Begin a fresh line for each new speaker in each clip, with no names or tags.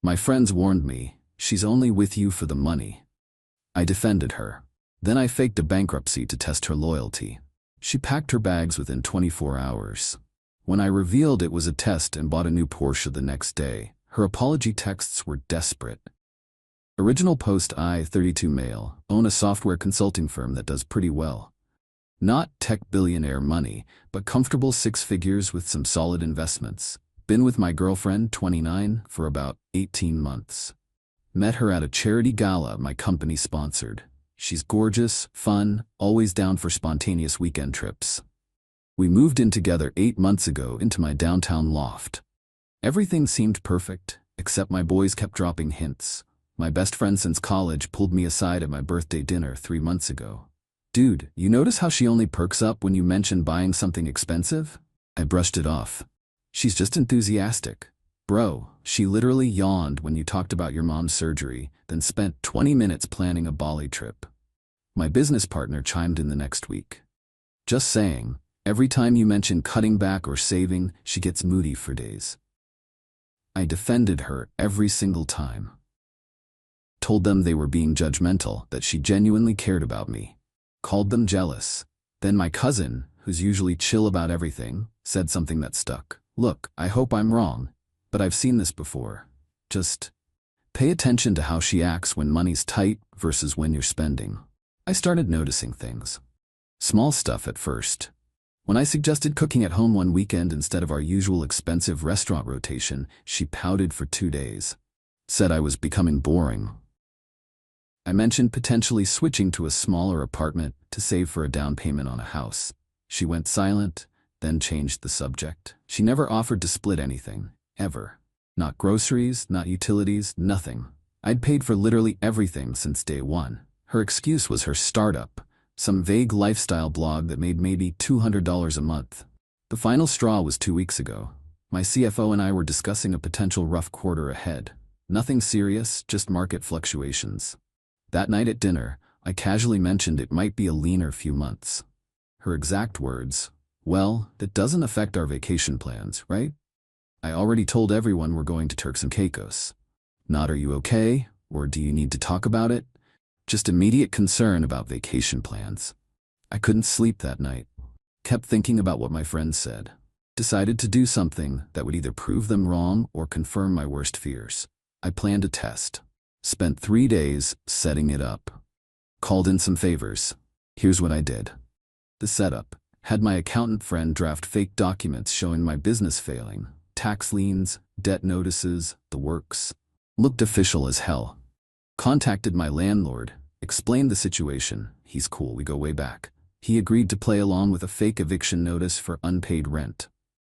My friends warned me, she's only with you for the money. I defended her. Then I faked a bankruptcy to test her loyalty. She packed her bags within 24 hours. When I revealed it was a test and bought a new Porsche the next day, her apology texts were desperate. Original post: I, 32 male, own a software consulting firm that does pretty well. Not tech billionaire money, but comfortable six figures with some solid investments. Been with my girlfriend, 29, for about 18 months. Met her at a charity gala my company sponsored. She's gorgeous, fun, always down for spontaneous weekend trips. We moved in together 8 months ago into my downtown loft. Everything seemed perfect, except my boys kept dropping hints. My best friend since college pulled me aside at my birthday dinner 3 months ago. Dude, you notice how she only perks up when you mention buying something expensive? I brushed it off. She's just enthusiastic. Bro, she literally yawned when you talked about your mom's surgery, then spent 20 minutes planning a Bali trip. My business partner chimed in the next week. Just saying, every time you mention cutting back or saving, she gets moody for days. I defended her every single time. Told them they were being judgmental, that she genuinely cared about me. Called them jealous. Then my cousin, who's usually chill about everything, said something that stuck. Look, I hope I'm wrong, but I've seen this before. Just pay attention to how she acts when money's tight versus when you're spending. I started noticing things. Small stuff at first. When I suggested cooking at home one weekend instead of our usual expensive restaurant rotation, she pouted for 2 days. Said I was becoming boring. I mentioned potentially switching to a smaller apartment to save for a down payment on a house. She went silent, then changed the subject. She never offered to split anything, ever. Not groceries, not utilities, nothing. I'd paid for literally everything since day one. Her excuse was her startup, some vague lifestyle blog that made maybe $200 a month. The final straw was 2 weeks ago. My CFO and I were discussing a potential rough quarter ahead. Nothing serious, just market fluctuations. That night at dinner, I casually mentioned it might be a leaner few months. Her exact words, "Well, that doesn't affect our vacation plans, right? I already told everyone we're going to Turks and Caicos." Not "Are you okay?" or "Do you need to talk about it?" Just immediate concern about vacation plans. I couldn't sleep that night. Kept thinking about what my friends said. Decided to do something that would either prove them wrong or confirm my worst fears. I planned a test. Spent 3 days setting it up. Called in some favors. Here's what I did. The setup. Had my accountant friend draft fake documents showing my business failing. Tax liens, debt notices, the works. Looked official as hell. Contacted my landlord. Explained the situation. He's cool, we go way back. He agreed to play along with a fake eviction notice for unpaid rent.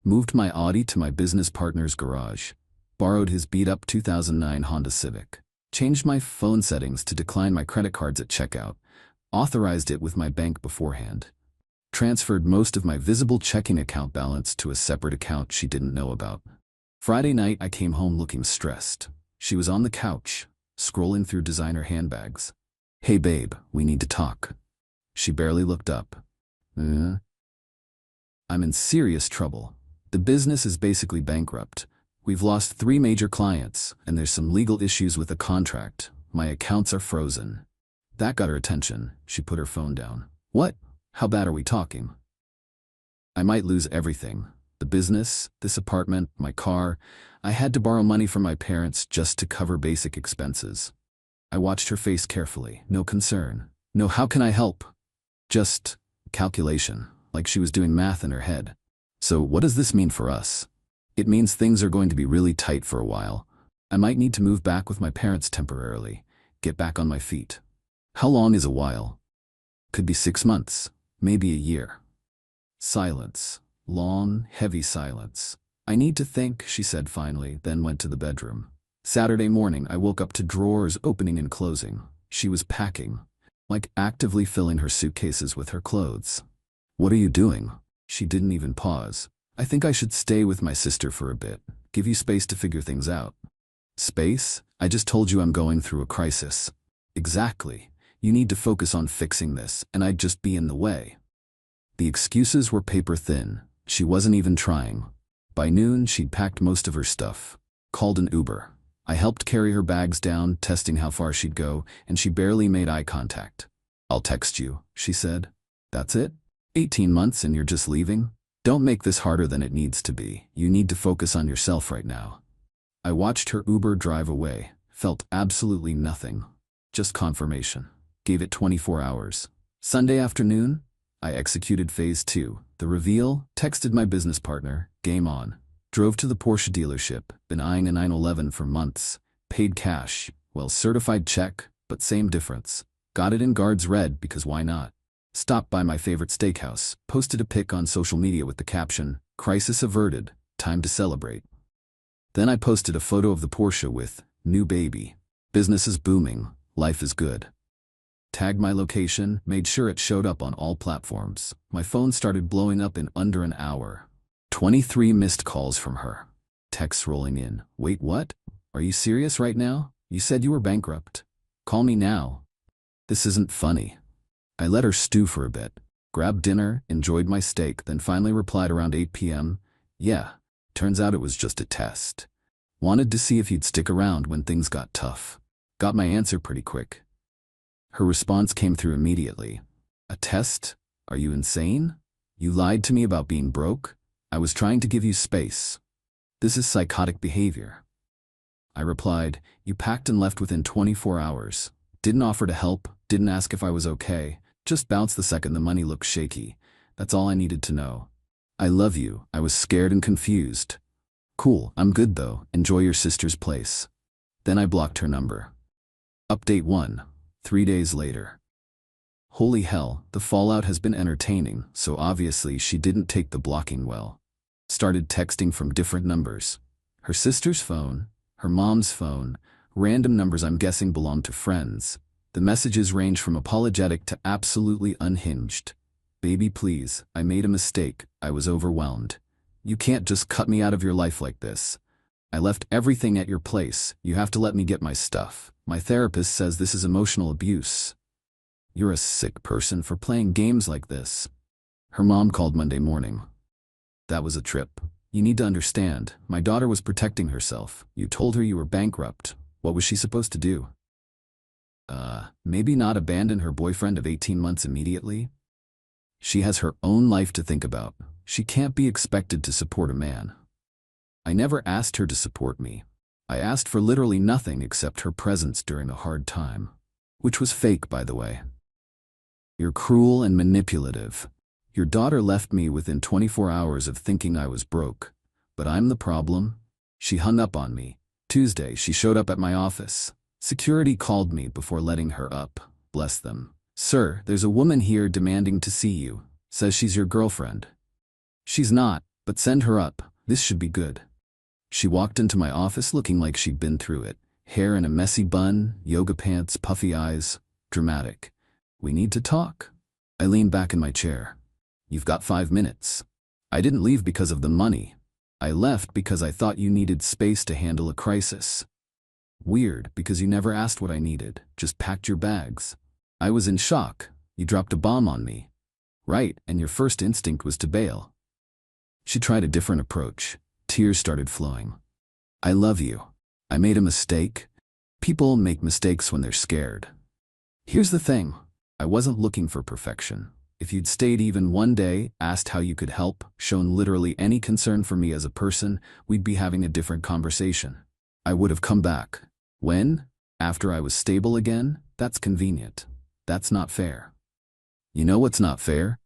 Moved my Audi to my business partner's garage. Borrowed his beat-up 2009 Honda Civic. Changed my phone settings to decline my credit cards at checkout. Authorized it with my bank beforehand. Transferred most of my visible checking account balance to a separate account she didn't know about. Friday night I came home looking stressed. She was on the couch, scrolling through designer handbags. "Hey babe, we need to talk." She barely looked up. I'm in serious trouble. The business is basically bankrupt. We've lost 3 major clients, and there's some legal issues with the contract. My accounts are frozen. That got her attention. She put her phone down. "What? How bad are we talking?" "I might lose everything. The business, this apartment, my car. I had to borrow money from my parents just to cover basic expenses." I watched her face carefully. No concern. No "how can I help?" Just calculation, like she was doing math in her head. "So what does this mean for us?" "It means things are going to be really tight for a while. I might need to move back with my parents temporarily, get back on my feet." "How long is a while?" "Could be 6 months, maybe a year." Silence. Long, heavy silence. "I need to think," she said finally, then went to the bedroom. Saturday morning I woke up to drawers opening and closing. She was packing, like actively filling her suitcases with her clothes. "What are you doing?" She didn't even pause. "I think I should stay with my sister for a bit, give you space to figure things out." "Space? I just told you I'm going through a crisis." "Exactly. You need to focus on fixing this, and I'd just be in the way." The excuses were paper thin. She wasn't even trying. By noon, she'd packed most of her stuff. Called an Uber. I helped carry her bags down, testing how far she'd go, and she barely made eye contact. "I'll text you," she said. "That's it? 18 months and you're just leaving? Don't make this harder than it needs to be. You need to focus on yourself right now." I watched her Uber drive away, felt absolutely nothing. Just confirmation. Gave it 24 hours. Sunday afternoon, I executed phase 2. The reveal, texted my business partner, game on. Drove to the Porsche dealership, been eyeing a 911 for months. Paid cash, well, certified check, but same difference. Got it in guards red because why not? Stopped by my favorite steakhouse, posted a pic on social media with the caption, "Crisis averted, time to celebrate." Then I posted a photo of the Porsche with, "New baby. Business is booming, life is good." Tagged my location, made sure it showed up on all platforms. My phone started blowing up in under an hour. 23 missed calls from her. Texts rolling in. "Wait, what? Are you serious right now? You said you were bankrupt. Call me now." This isn't funny. I let her stew for a bit. Grabbed dinner, enjoyed my steak, then finally replied around 8 p.m. "Yeah, turns out it was just a test. Wanted to see if you'd stick around when things got tough." Got my answer pretty quick. Her response came through immediately. "A test? Are you insane? You lied to me about being broke? I was trying to give you space. This is psychotic behavior." I replied, "You packed and left within 24 hours. Didn't offer to help, didn't ask if I was okay, just bounced the second the money looked shaky. That's all I needed to know. I love you. I was scared and confused. Cool, I'm good though. Enjoy your sister's place." Then I blocked her number. Update 1. 3 days later. Holy hell, the fallout has been entertaining, so obviously she didn't take the blocking well. Started texting from different numbers. Her sister's phone, her mom's phone, random numbers I'm guessing belong to friends. The messages range from apologetic to absolutely unhinged. "Baby, please, I made a mistake. I was overwhelmed. You can't just cut me out of your life like this. I left everything at your place. You have to let me get my stuff. My therapist says this is emotional abuse. You're a sick person for playing games like this." Her mom called Monday morning. "That was a trip. You need to understand, my daughter was protecting herself. You told her you were bankrupt. What was she supposed to do? Maybe not abandon her boyfriend of 18 months immediately? She has her own life to think about. She can't be expected to support a man. I never asked her to support me. I asked for literally nothing except her presence during a hard time. Which was fake, by the way. You're cruel and manipulative. Your daughter left me within 24 hours of thinking I was broke. But I'm the problem. She hung up on me. Tuesday, she showed up at my office. Security called me before letting her up. Bless them. "Sir, there's a woman here demanding to see you. Says she's your girlfriend." She's not, but send her up. This should be good. She walked into my office looking like she'd been through it. Hair in a messy bun, yoga pants, puffy eyes. Dramatic. "We need to talk." I leaned back in my chair. "You've got 5 minutes. I didn't leave because of the money. I left because I thought you needed space to handle a crisis. Weird, because you never asked what I needed, just packed your bags. I was in shock. You dropped a bomb on me. Right, and your first instinct was to bail." She tried a different approach. Tears started flowing. "I love you. I made a mistake. People make mistakes when they're scared. Here's the thing. I wasn't looking for perfection. If you'd stayed even one day, asked how you could help, shown literally any concern for me as a person, we'd be having a different conversation. I would have come back. When? After I was stable again? That's convenient. That's not fair. You know what's not fair?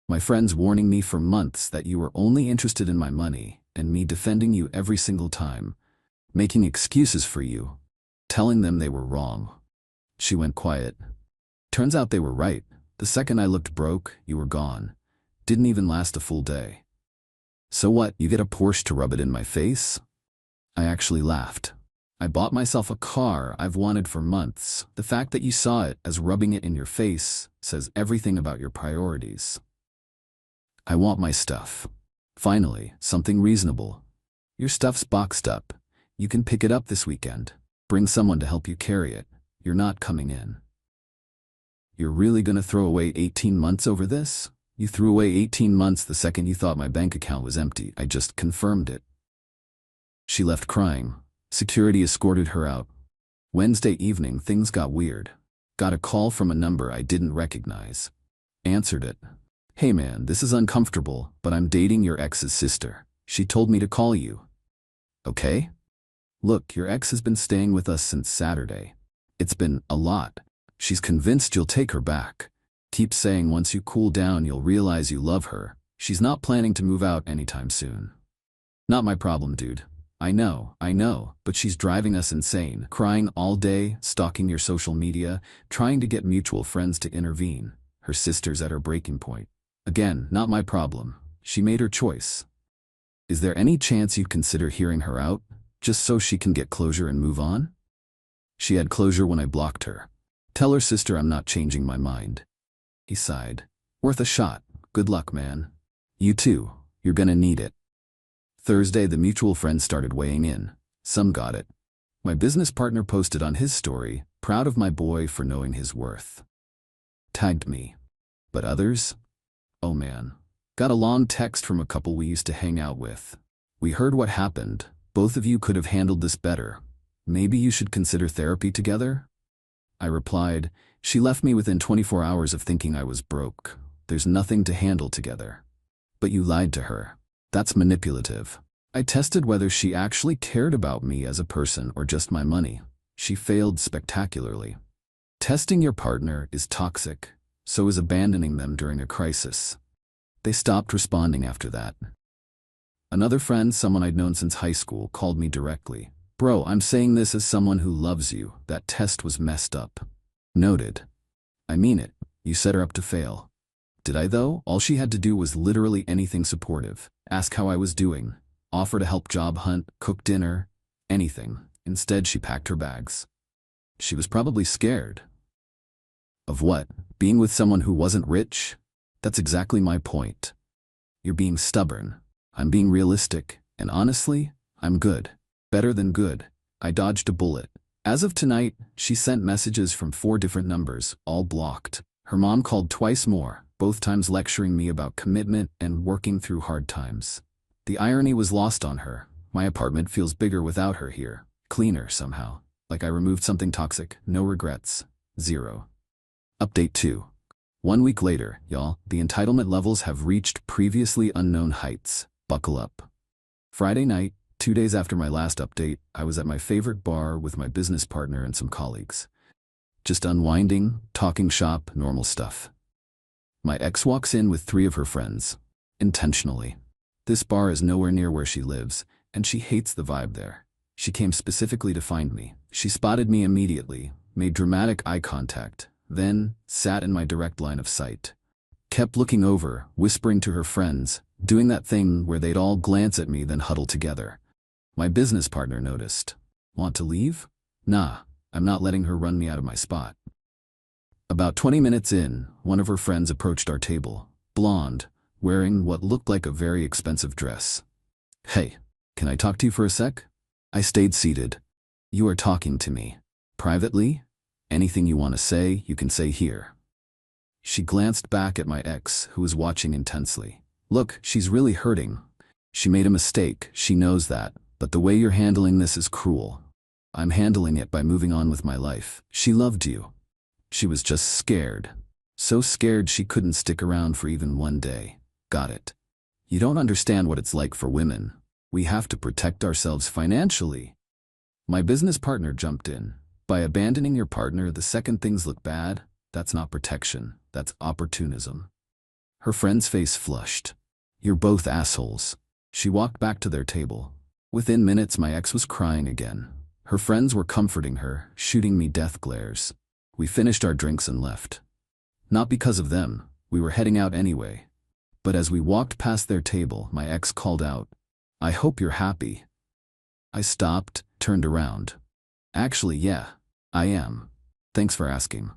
My friends warning me for months that you were only interested in my money, and me defending you every single time, making excuses for you, telling them they were wrong." She went quiet. "Turns out they were right. The second I looked broke, you were gone. Didn't even last a full day. So what, you get a Porsche to rub it in my face?" I actually laughed. "I bought myself a car I've wanted for months. The fact that you saw it as rubbing it in your face says everything about your priorities." "I want my stuff. Finally, something reasonable. Your stuff's boxed up. You can pick it up this weekend. Bring someone to help you carry it. You're not coming in." "You're really gonna throw away 18 months over this? You threw away 18 months the second you thought my bank account was empty. I just confirmed it." She left crying. Security escorted her out. Wednesday evening, things got weird. Got a call from a number I didn't recognize. Answered it. "Hey man, this is uncomfortable, but I'm dating your ex's sister. She told me to call you." "Okay? Look, your ex has been staying with us since Saturday. It's been a lot. She's convinced you'll take her back. Keeps saying once you cool down you'll realize you love her. She's not planning to move out anytime soon." "Not my problem, dude. I know, but she's driving us insane, crying all day, stalking your social media, trying to get mutual friends to intervene. Her sister's at her breaking point. Again, not my problem. She made her choice. Is there any chance you'd consider hearing her out, just so she can get closure and move on?" "She had closure when I blocked her. Tell her sister I'm not changing my mind." He sighed. "Worth a shot. Good luck, man. You too. You're gonna need it." Thursday, the mutual friends started weighing in. Some got it. My business partner posted on his story, proud of my boy for knowing his worth. Tagged me. But others? Oh man. Got a long text from a couple we used to hang out with. "We heard what happened. Both of you could have handled this better. Maybe you should consider therapy together?" I replied, "She left me within 24 hours of thinking I was broke. There's nothing to handle together." "But you lied to her. That's manipulative." I tested whether she actually cared about me as a person or just my money. She failed spectacularly. Testing your partner is toxic, so is abandoning them during a crisis. They stopped responding after that. Another friend, someone I'd known since high school, called me directly. "Bro, I'm saying this as someone who loves you. That test was messed up." Noted. "I mean it. You set her up to fail." Did I though? All she had to do was literally anything supportive. Ask how I was doing. Offer to help job hunt, cook dinner, anything. Instead, she packed her bags. She was probably scared. Of what? Being with someone who wasn't rich? That's exactly my point. You're being stubborn. I'm being realistic, and honestly, I'm good. Better than good. I dodged a bullet. As of tonight, she sent messages from 4 different numbers, all blocked. Her mom called twice more, both times lecturing me about commitment and working through hard times. The irony was lost on her. My apartment feels bigger without her here. Cleaner somehow. Like I removed something toxic. No regrets. 0. Update 2. 1 week later, y'all, the entitlement levels have reached previously unknown heights. Buckle up. Friday night, 2 days after my last update, I was at my favorite bar with my business partner and some colleagues. Just unwinding, talking shop, normal stuff. My ex walks in with 3 of her friends. Intentionally. This bar is nowhere near where she lives, and she hates the vibe there. She came specifically to find me. She spotted me immediately, made dramatic eye contact, then sat in my direct line of sight. Kept looking over, whispering to her friends, doing that thing where they'd all glance at me then huddle together. My business partner noticed. "Want to leave?" "Nah, I'm not letting her run me out of my spot." About 20 minutes in, one of her friends approached our table, blonde, wearing what looked like a very expensive dress. "Hey, can I talk to you for a sec?" I stayed seated. "You are talking to me. Privately? Anything you want to say, you can say here." She glanced back at my ex, who was watching intensely. "Look, she's really hurting. She made a mistake, she knows that, but the way you're handling this is cruel. I'm handling it by moving on with my life. She loved you. She was just scared. So scared she couldn't stick around for even 1 day. Got it. You don't understand what it's like for women. We have to protect ourselves financially." My business partner jumped in. "By abandoning your partner the second things look bad, that's not protection, that's opportunism." Her friend's face flushed. "You're both assholes." She walked back to their table. Within minutes, my ex was crying again. Her friends were comforting her, shooting me death glares. We finished our drinks and left. Not because of them, we were heading out anyway. But as we walked past their table, my ex called out, "I hope you're happy." I stopped, turned around. "Actually, yeah, I am. Thanks for asking."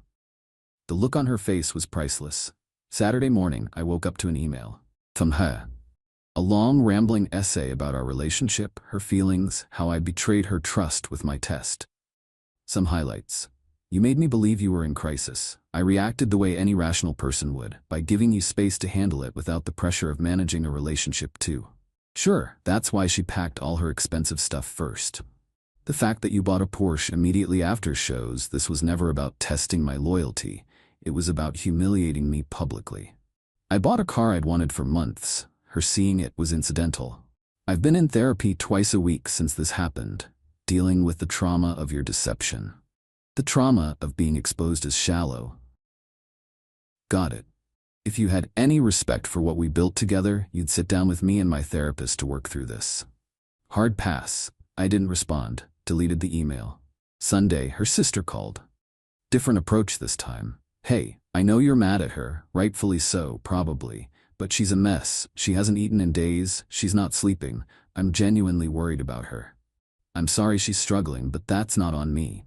The look on her face was priceless. Saturday morning, I woke up to an email from her. A long, rambling essay about our relationship, her feelings, how I betrayed her trust with my test. Some highlights. "You made me believe you were in crisis. I reacted the way any rational person would, by giving you space to handle it without the pressure of managing a relationship too." Sure, that's why she packed all her expensive stuff first. The fact that you bought a Porsche immediately after shows this was never about testing my loyalty. It was about humiliating me publicly. I bought a car I'd wanted for months. Her seeing it was incidental. I've been in therapy twice a week since this happened, dealing with the trauma of your deception. The trauma of being exposed as shallow. Got it. If you had any respect for what we built together, you'd sit down with me and my therapist to work through this. Hard pass. I didn't respond. Deleted the email. Sunday, her sister called. Different approach this time. Hey, I know you're mad at her, rightfully so, probably, but she's a mess. She hasn't eaten in days, she's not sleeping. I'm genuinely worried about her. I'm sorry she's struggling, but that's not on me.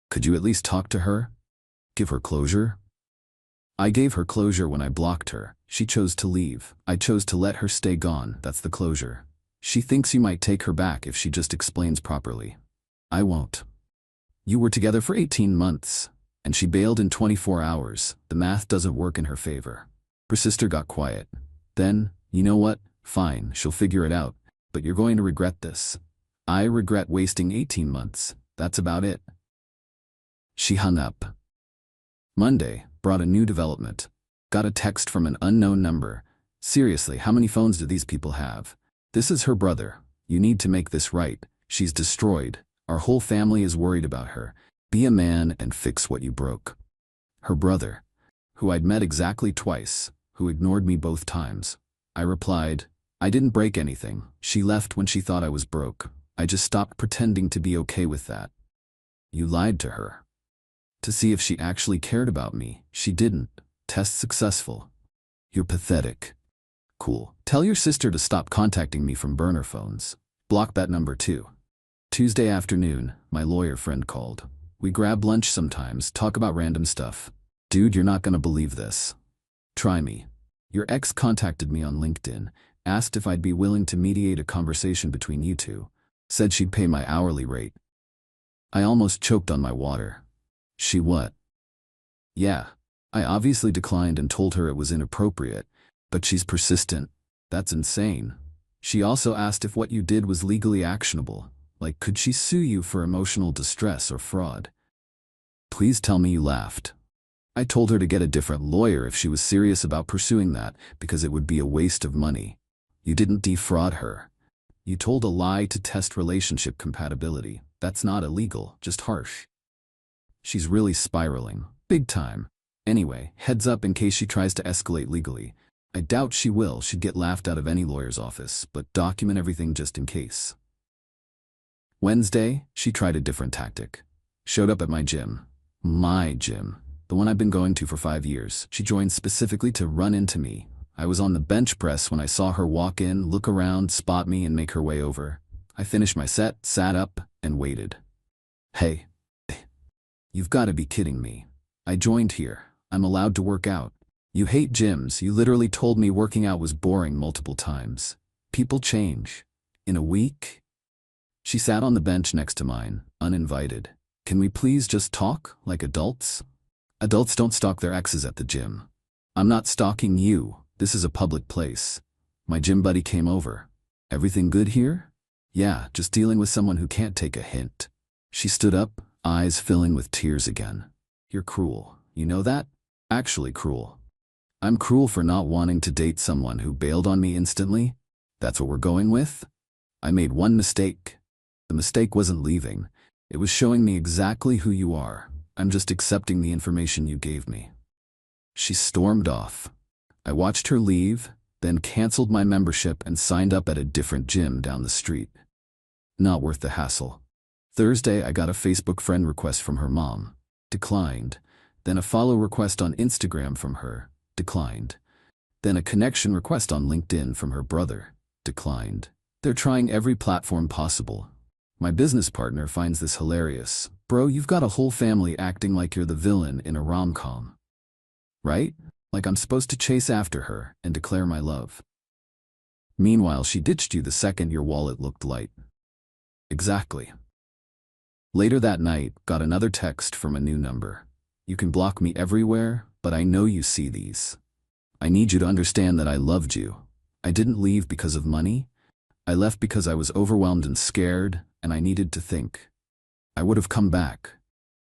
Could you at least talk to her? Give her closure? I gave her closure when I blocked her. She chose to leave. I chose to let her stay gone. That's the closure. She thinks you might take her back if she just explains properly. I won't. You were together for 18 months, and she bailed in 24 hours. The math doesn't work in her favor. Her sister got quiet. Then, you know what? Fine, she'll figure it out, but you're going to regret this. I regret wasting 18 months. That's about it. She hung up. Monday brought a new development. Got a text from an unknown number. Seriously, how many phones do these people have? This is her brother. You need to make this right. She's destroyed. Our whole family is worried about her. Be a man and fix what you broke. Her brother, who I'd met exactly twice, who ignored me both times. I replied, I didn't break anything. She left when she thought I was broke. I just stopped pretending to be okay with that. You lied to her. To see if she actually cared about me. She didn't. Test successful. You're pathetic. Cool. Tell your sister to stop contacting me from burner phones. Block that number too. Tuesday afternoon, my lawyer friend called. We grab lunch sometimes, talk about random stuff. Dude, you're not gonna believe this. Try me. Your ex contacted me on LinkedIn, asked if I'd be willing to mediate a conversation between you two. Said she'd pay my hourly rate. I almost choked on my water. She what? Yeah. I obviously declined and told her it was inappropriate, but she's persistent. That's insane. She also asked if what you did was legally actionable. Like, could she sue you for emotional distress or fraud? Please tell me you laughed. I told her to get a different lawyer if she was serious about pursuing that, because it would be a waste of money. You didn't defraud her. You told a lie to test relationship compatibility. That's not illegal, just harsh. She's really spiraling. Big time. Anyway, heads up in case she tries to escalate legally. I doubt she will. She'd get laughed out of any lawyer's office, but document everything just in case. Wednesday, she tried a different tactic. Showed up at my gym. My gym. The one I've been going to for 5 years. She joined specifically to run into me. I was on the bench press when I saw her walk in, look around, spot me, and make her way over. I finished my set, sat up, and waited. Hey. You've got to be kidding me. I joined here. I'm allowed to work out. You hate gyms. You literally told me working out was boring multiple times. People change. In a week? She sat on the bench next to mine, uninvited. Can we please just talk, like adults? Adults don't stalk their exes at the gym. I'm not stalking you. This is a public place. My gym buddy came over. Everything good here? Yeah, just dealing with someone who can't take a hint. She stood up, eyes filling with tears again. You're cruel. You know that? Actually cruel. I'm cruel for not wanting to date someone who bailed on me instantly? That's what we're going with? I made one mistake. The mistake wasn't leaving. It was showing me exactly who you are. I'm just accepting the information you gave me. She stormed off. I watched her leave, then canceled my membership and signed up at a different gym down the street. Not worth the hassle. Thursday, I got a Facebook friend request from her mom. Declined. Then a follow request on Instagram from her. Declined. Then a connection request on LinkedIn from her brother. Declined. They're trying every platform possible. My business partner finds this hilarious. Bro, you've got a whole family acting like you're the villain in a rom-com. Right? Like I'm supposed to chase after her and declare my love. Meanwhile, she ditched you the second your wallet looked light. Exactly. Later that night, got another text from a new number. You can block me everywhere, but I know you see these. I need you to understand that I loved you. I didn't leave because of money. I left because I was overwhelmed and scared. and I needed to think. I would have come back.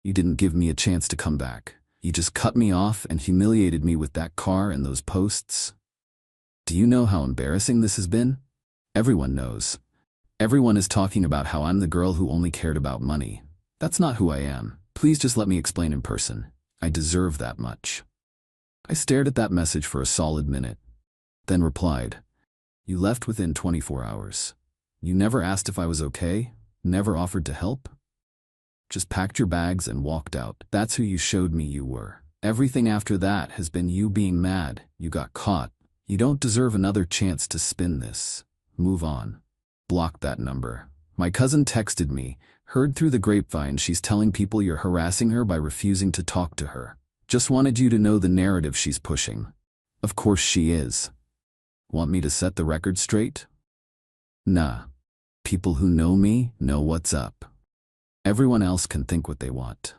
You didn't give me a chance to come back. You just cut me off and humiliated me with that car and those posts. Do you know how embarrassing this has been? Everyone knows. Everyone is talking about how I'm the girl who only cared about money. That's not who I am. Please just let me explain in person. I deserve that much. I stared at that message for a solid minute, then replied, "You left within 24 hours. You never asked if I was okay, never offered to help. Just packed your bags and walked out. That's who you showed me you were. Everything after that has been you being mad. You got caught. You don't deserve another chance to spin this. Move on." Blocked that number. My cousin texted me, "Heard through the grapevine she's telling people you're harassing her by refusing to talk to her. Just wanted you to know the narrative she's pushing." Of course she is. Want me to set the record straight? Nah. People who know me know what's up. Everyone else can think what they want.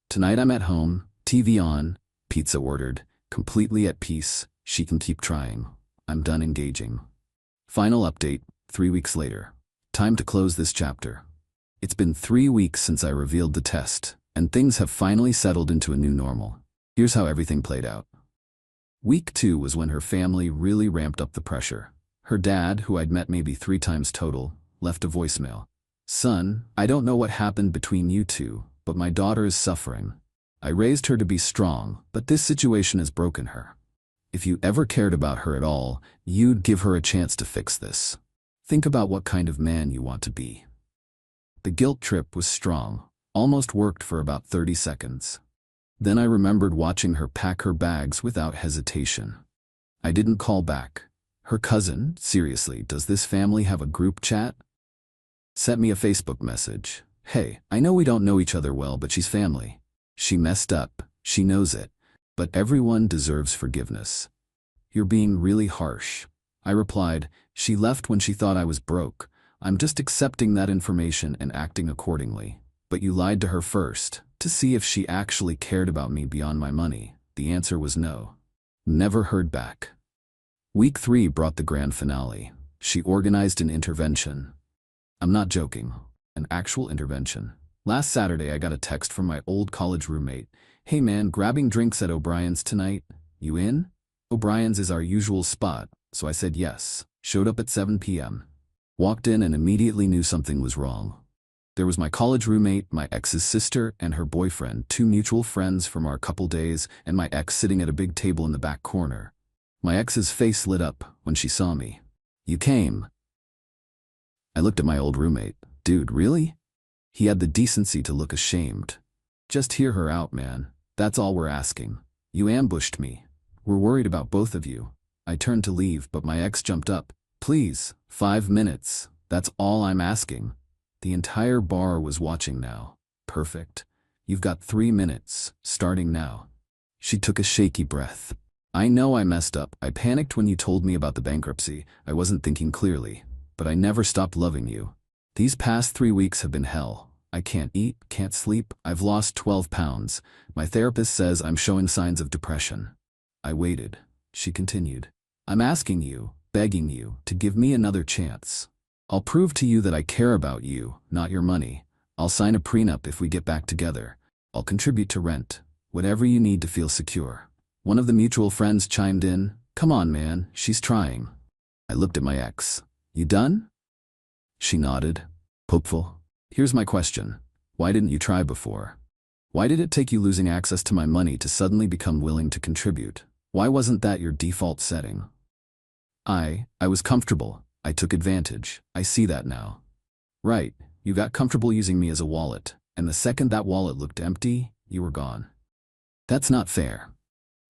Tonight I'm at home, TV on, pizza ordered, completely at peace. She can keep trying. I'm done engaging. Final update, 3 weeks later. Time to close this chapter. It's been 3 weeks since I revealed the test, and things have finally settled into a new normal. Here's how everything played out. Week 2 was when her family really ramped up the pressure. Her dad, who I'd met maybe 3 times total, left a voicemail. "Son, I don't know what happened between you two, but my daughter is suffering. I raised her to be strong, but this situation has broken her. If you ever cared about her at all, you'd give her a chance to fix this. Think about what kind of man you want to be." The guilt trip was strong, almost worked for about 30 seconds. Then I remembered watching her pack her bags without hesitation. I didn't call back. Her cousin, seriously, does this family have a group chat? Sent me a Facebook message. "Hey, I know we don't know each other well, but she's family. She messed up, she knows it, but everyone deserves forgiveness. You're being really harsh." I replied, "She left when she thought I was broke. I'm just accepting that information and acting accordingly. But you lied to her first, to see if she actually cared about me beyond my money." The answer was no. Never heard back. Week 3 brought the grand finale. She organized an intervention. I'm not joking. An actual intervention. Last Saturday I got a text from my old college roommate. "Hey man, grabbing drinks at O'Brien's tonight. You in?" O'Brien's is our usual spot, so I said yes. Showed up at 7 p.m. Walked in and immediately knew something was wrong. There was my college roommate, my ex's sister, and her boyfriend, 2 mutual friends from our couple days, and my ex sitting at a big table in the back corner. My ex's face lit up when she saw me. "You came." I looked at my old roommate. "Dude, really?" He had the decency to look ashamed. "Just hear her out, man. That's all we're asking. You ambushed me. We're worried about both of you." I turned to leave, but my ex jumped up. "Please, 5 minutes. That's all I'm asking." The entire bar was watching now. "Perfect. You've got 3 minutes, starting now." She took a shaky breath. "I know I messed up. I panicked when you told me about the bankruptcy. I wasn't thinking clearly. But I never stopped loving you. These past 3 weeks have been hell. I can't eat, can't sleep. I've lost 12 pounds. My therapist says I'm showing signs of depression." I waited. She continued. "I'm asking you, begging you, to give me another chance. I'll prove to you that I care about you, not your money. I'll sign a prenup if we get back together. I'll contribute to rent. Whatever you need to feel secure." One of the mutual friends chimed in. "Come on, man, she's trying." I looked at my ex. "You done?" She nodded. Hopeful. "Here's my question. Why didn't you try before? Why did it take you losing access to my money to suddenly become willing to contribute? Why wasn't that your default setting?" I was comfortable. I took advantage. I see that now." "Right, you got comfortable using me as a wallet, and the second that wallet looked empty, you were gone." "That's not fair."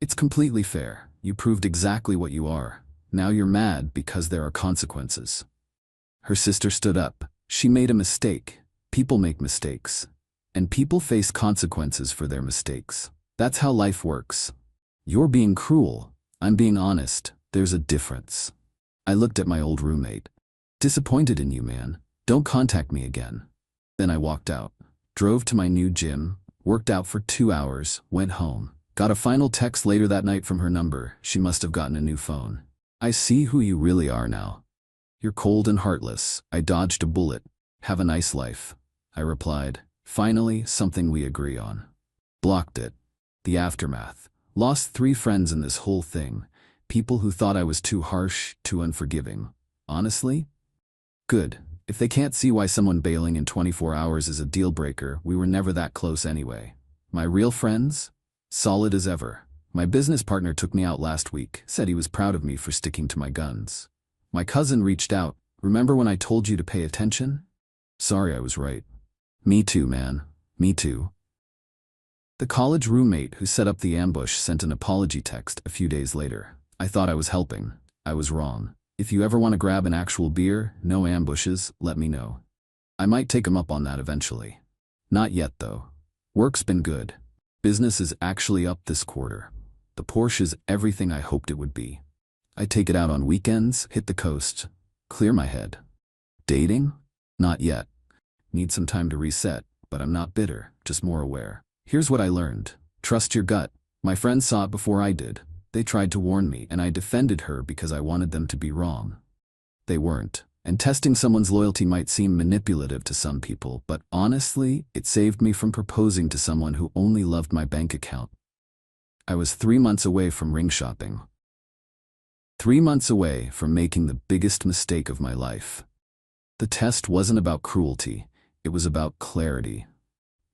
"It's completely fair. You proved exactly what you are. Now you're mad because there are consequences." Her sister stood up. "She made a mistake. People make mistakes. And people face consequences for their mistakes. That's how life works. You're being cruel. I'm being honest. There's a difference." I looked at my old roommate. "Disappointed in you, man. Don't contact me again." Then I walked out, drove to my new gym, worked out for 2 hours, went home. Got a final text later that night from her number. She must have gotten a new phone. "I see who you really are now. You're cold and heartless." I dodged a bullet. Have a nice life, I replied. Finally, something we agree on. Blocked it. The aftermath. Lost 3 friends in this whole thing. People who thought I was too harsh, too unforgiving. Honestly? Good. If they can't see why someone bailing in 24 hours is a deal breaker, we were never that close anyway. My real friends? Solid as ever. My business partner took me out last week, said he was proud of me for sticking to my guns. My cousin reached out. Remember when I told you to pay attention? Sorry, I was right. Me too, man. Me too. The college roommate who set up the ambush sent an apology text a few days later. I thought I was helping. I was wrong. If you ever want to grab an actual beer, no ambushes, let me know. I might take him up on that eventually. Not yet, though. Work's been good. Business is actually up this quarter. The Porsche is everything I hoped it would be. I take it out on weekends, hit the coast, clear my head. Dating? Not yet. Need some time to reset, but I'm not bitter, just more aware. Here's what I learned. Trust your gut. My friends saw it before I did. They tried to warn me, and I defended her because I wanted them to be wrong. They weren't. And testing someone's loyalty might seem manipulative to some people, but honestly, it saved me from proposing to someone who only loved my bank account. I was 3 months away from ring shopping. 3 months away from making the biggest mistake of my life. The test wasn't about cruelty, it was about clarity.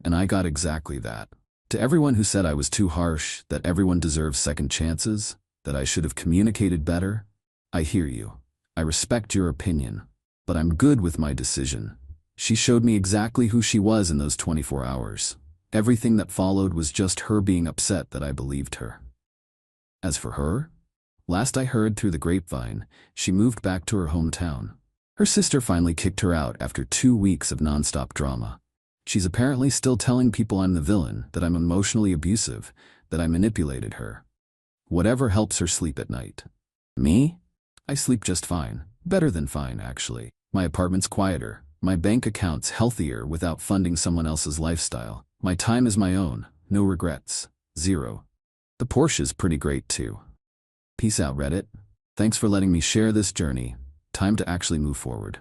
And I got exactly that. To everyone who said I was too harsh, that everyone deserves second chances, that I should have communicated better, I hear you. I respect your opinion, but I'm good with my decision. She showed me exactly who she was in those 24 hours. Everything that followed was just her being upset that I believed her. As for her, last I heard through the grapevine, she moved back to her hometown. Her sister finally kicked her out after 2 weeks of nonstop drama. She's apparently still telling people I'm the villain, that I'm emotionally abusive, that I manipulated her. Whatever helps her sleep at night. Me? I sleep just fine. Better than fine, actually. My apartment's quieter. My bank account's healthier without funding someone else's lifestyle. My time is my own. No regrets. 0. The Porsche's pretty great too. Peace out, Reddit. Thanks for letting me share this journey. Time to actually move forward.